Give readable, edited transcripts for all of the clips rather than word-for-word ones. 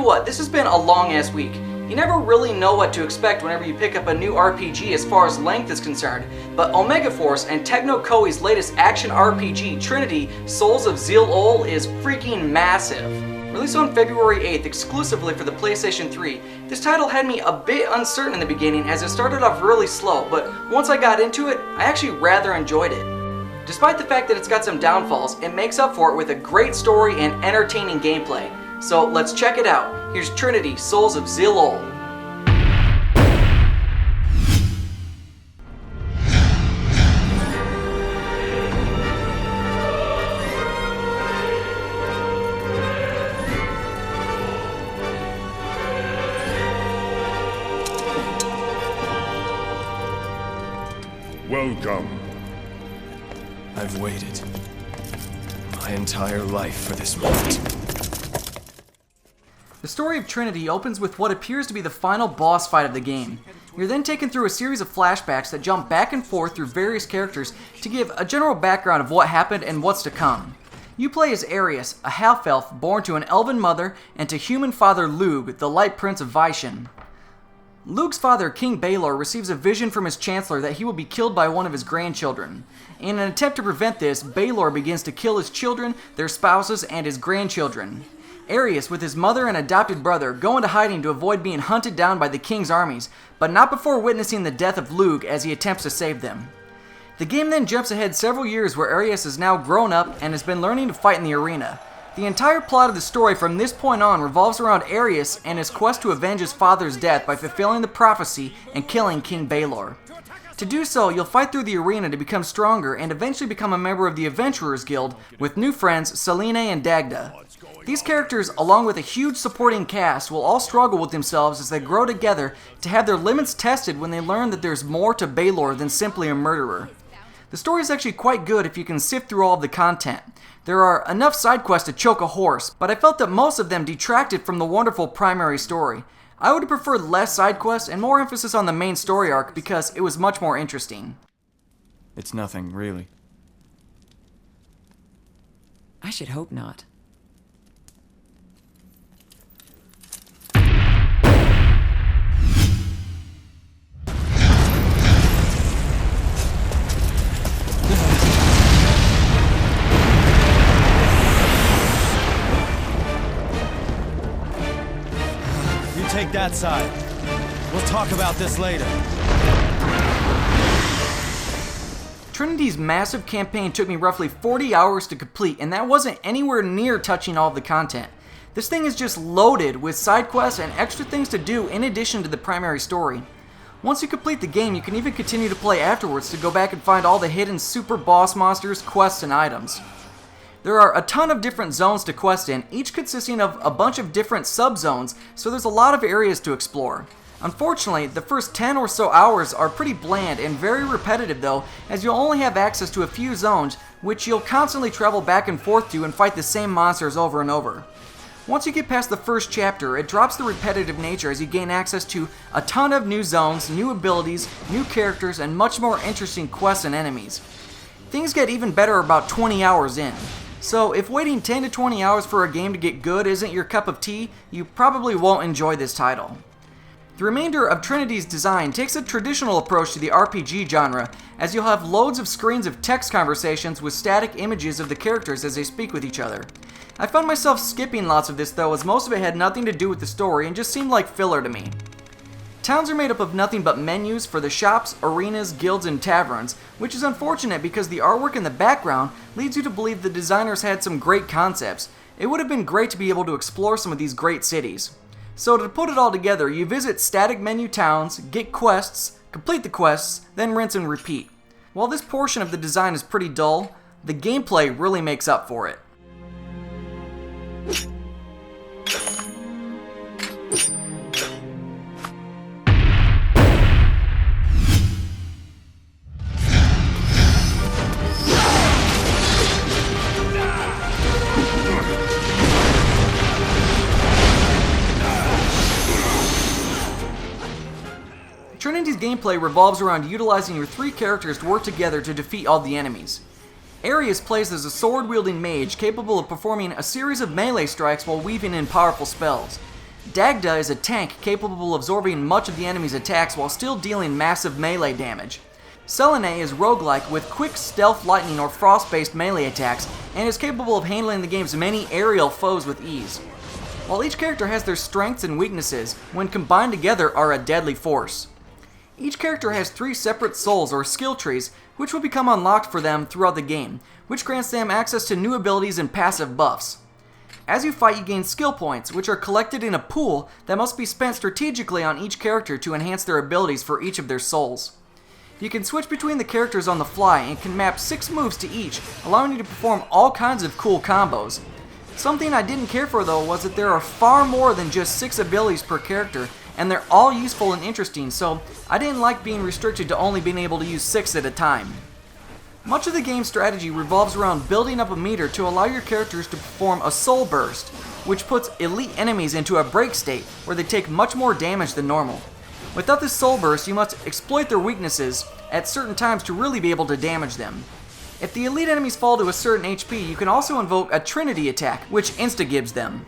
what, this has been a long ass week. You never really know what to expect whenever you pick up a new RPG as far as length is concerned, but Omega Force and Tecmo Koei's latest action RPG, Trinity, Souls of Zill is freaking massive. Released on February 8th exclusively for the PlayStation 3, this title had me a bit uncertain in the beginning as it started off really slow, but once I got into it, I actually rather enjoyed it. Despite the fact that it's got some downfalls, it makes up for it with a great story and entertaining gameplay. So let's check it out. Here's Trinity, Souls of Zill. Welcome. I've waited my entire life for this moment. The story of Trinity opens with what appears to be the final boss fight of the game. You're then taken through a series of flashbacks that jump back and forth through various characters to give a general background of what happened and what's to come. You play as Arius, a half-elf born to an elven mother and to human father Lug, the Light Prince of Vishen. Lug's father, King Balor, receives a vision from his chancellor that he will be killed by one of his grandchildren. In an attempt to prevent this, Balor begins to kill his children, their spouses, and his grandchildren. Arius, with his mother and adopted brother, go into hiding to avoid being hunted down by the king's armies, but not before witnessing the death of Lug as he attempts to save them. The game then jumps ahead several years where Arius is now grown up and has been learning to fight in the arena. The entire plot of the story from this point on revolves around Arius and his quest to avenge his father's death by fulfilling the prophecy and killing King Balor. To do so, you'll fight through the arena to become stronger and eventually become a member of the Adventurers Guild with new friends Selene and Dagda. These characters, along with a huge supporting cast, will all struggle with themselves as they grow together to have their limits tested when they learn that there's more to Balor than simply a murderer. The story is actually quite good if you can sift through all of the content. There are enough side quests to choke a horse, but I felt that most of them detracted from the wonderful primary story. I would have preferred less side quests and more emphasis on the main story arc because it was much more interesting. It's nothing, really. I should hope not. Take that side. We'll talk about this later. Trinity's massive campaign took me roughly 40 hours to complete, and that wasn't anywhere near touching all of the content. This thing is just loaded with side quests and extra things to do in addition to the primary story. Once you complete the game, you can even continue to play afterwards to go back and find all the hidden super boss monsters, quests, and items. There are a ton of different zones to quest in, each consisting of a bunch of different sub-zones, so there's a lot of areas to explore. Unfortunately, the first 10 or so hours are pretty bland and very repetitive though, as you'll only have access to a few zones, which you'll constantly travel back and forth to and fight the same monsters over and over. Once you get past the first chapter, it drops the repetitive nature as you gain access to a ton of new zones, new abilities, new characters, and much more interesting quests and enemies. Things get even better about 20 hours in. So if waiting 10 to 20 hours for a game to get good isn't your cup of tea, you probably won't enjoy this title. The remainder of Trinity's design takes a traditional approach to the RPG genre, as you'll have loads of screens of text conversations with static images of the characters as they speak with each other. I found myself skipping lots of this though, as most of it had nothing to do with the story and just seemed like filler to me. Towns are made up of nothing but menus for the shops, arenas, guilds, and taverns, which is unfortunate because the artwork in the background leads you to believe the designers had some great concepts. It would have been great to be able to explore some of these great cities. So to put it all together, you visit static menu towns, get quests, complete the quests, then rinse and repeat. While this portion of the design is pretty dull, the gameplay really makes up for it. Trinity's gameplay revolves around utilizing your three characters to work together to defeat all the enemies. Arius plays as a sword-wielding mage capable of performing a series of melee strikes while weaving in powerful spells. Dagda is a tank capable of absorbing much of the enemy's attacks while still dealing massive melee damage. Selene is roguelike with quick stealth lightning or frost-based melee attacks and is capable of handling the game's many aerial foes with ease. While each character has their strengths and weaknesses, when combined together are a deadly force. Each character has 3 separate souls or skill trees which will become unlocked for them throughout the game, which grants them access to new abilities and passive buffs. As you fight, you gain skill points, which are collected in a pool that must be spent strategically on each character to enhance their abilities for each of their souls. You can switch between the characters on the fly and can map 6 moves to each, allowing you to perform all kinds of cool combos. Something I didn't care for though was that there are far more than just 6 abilities per character, and they're all useful and interesting, so I didn't like being restricted to only being able to use 6 at a time. Much of the game's strategy revolves around building up a meter to allow your characters to perform a soul burst, which puts elite enemies into a break state where they take much more damage than normal. Without this soul burst, you must exploit their weaknesses at certain times to really be able to damage them. If the elite enemies fall to a certain HP, you can also invoke a Trinity attack, which insta-gives them.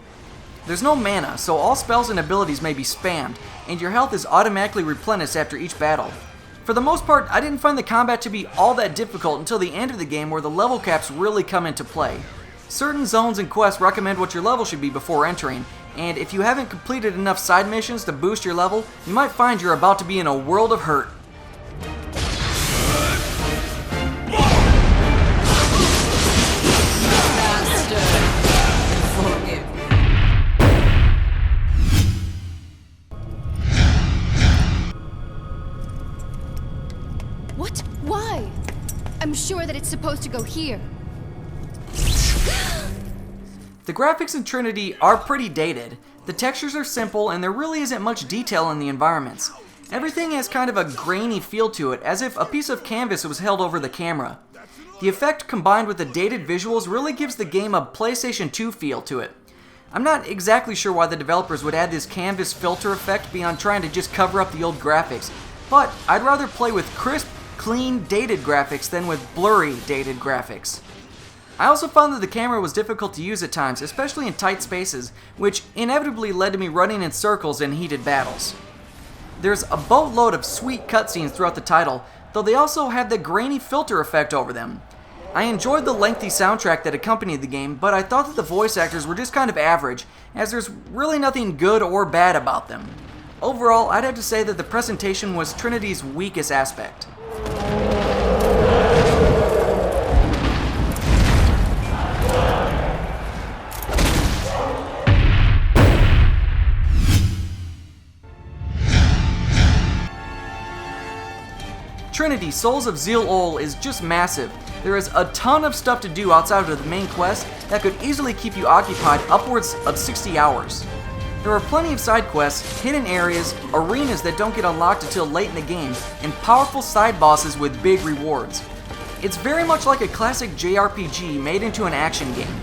There's no mana, so all spells and abilities may be spammed, and your health is automatically replenished after each battle. For the most part, I didn't find the combat to be all that difficult until the end of the game where the level caps really come into play. Certain zones and quests recommend what your level should be before entering, and if you haven't completed enough side missions to boost your level, you might find you're about to be in a world of hurt. What? Why? I'm sure that it's supposed to go here. The graphics in Trinity are pretty dated. The textures are simple and there really isn't much detail in the environments. Everything has kind of a grainy feel to it, as if a piece of canvas was held over the camera. The effect combined with the dated visuals really gives the game a PlayStation 2 feel to it. I'm not exactly sure why the developers would add this canvas filter effect beyond trying to just cover up the old graphics, but I'd rather play with crisp, clean, dated graphics than with blurry, dated graphics. I also found that the camera was difficult to use at times, especially in tight spaces, which inevitably led to me running in circles in heated battles. There's a boatload of sweet cutscenes throughout the title, though they also have the grainy filter effect over them. I enjoyed the lengthy soundtrack that accompanied the game, but I thought that the voice actors were just kind of average, as there's really nothing good or bad about them. Overall, I'd have to say that the presentation was Trinity's weakest aspect. Trinity Souls of Zill is just massive. There is a ton of stuff to do outside of the main quest that could easily keep you occupied upwards of 60 hours. There are plenty of side quests, hidden areas, arenas that don't get unlocked until late in the game, and powerful side bosses with big rewards. It's very much like a classic JRPG made into an action game.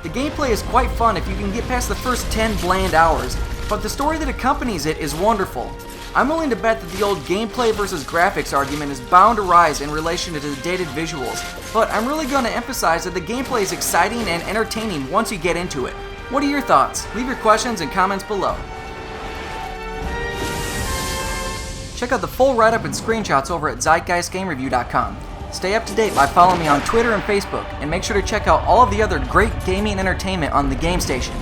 The gameplay is quite fun if you can get past the first 10 bland hours, but the story that accompanies it is wonderful. I'm willing to bet that the old gameplay versus graphics argument is bound to rise in relation to the dated visuals, but I'm really going to emphasize that the gameplay is exciting and entertaining once you get into it. What are your thoughts? Leave your questions and comments below. Check out the full write-up and screenshots over at ZeitgeistGameReview.com. Stay up to date by following me on Twitter and Facebook, and make sure to check out all of the other great gaming entertainment on the Game Station.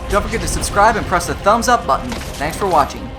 Don't forget to subscribe and press the thumbs up button. Thanks for watching.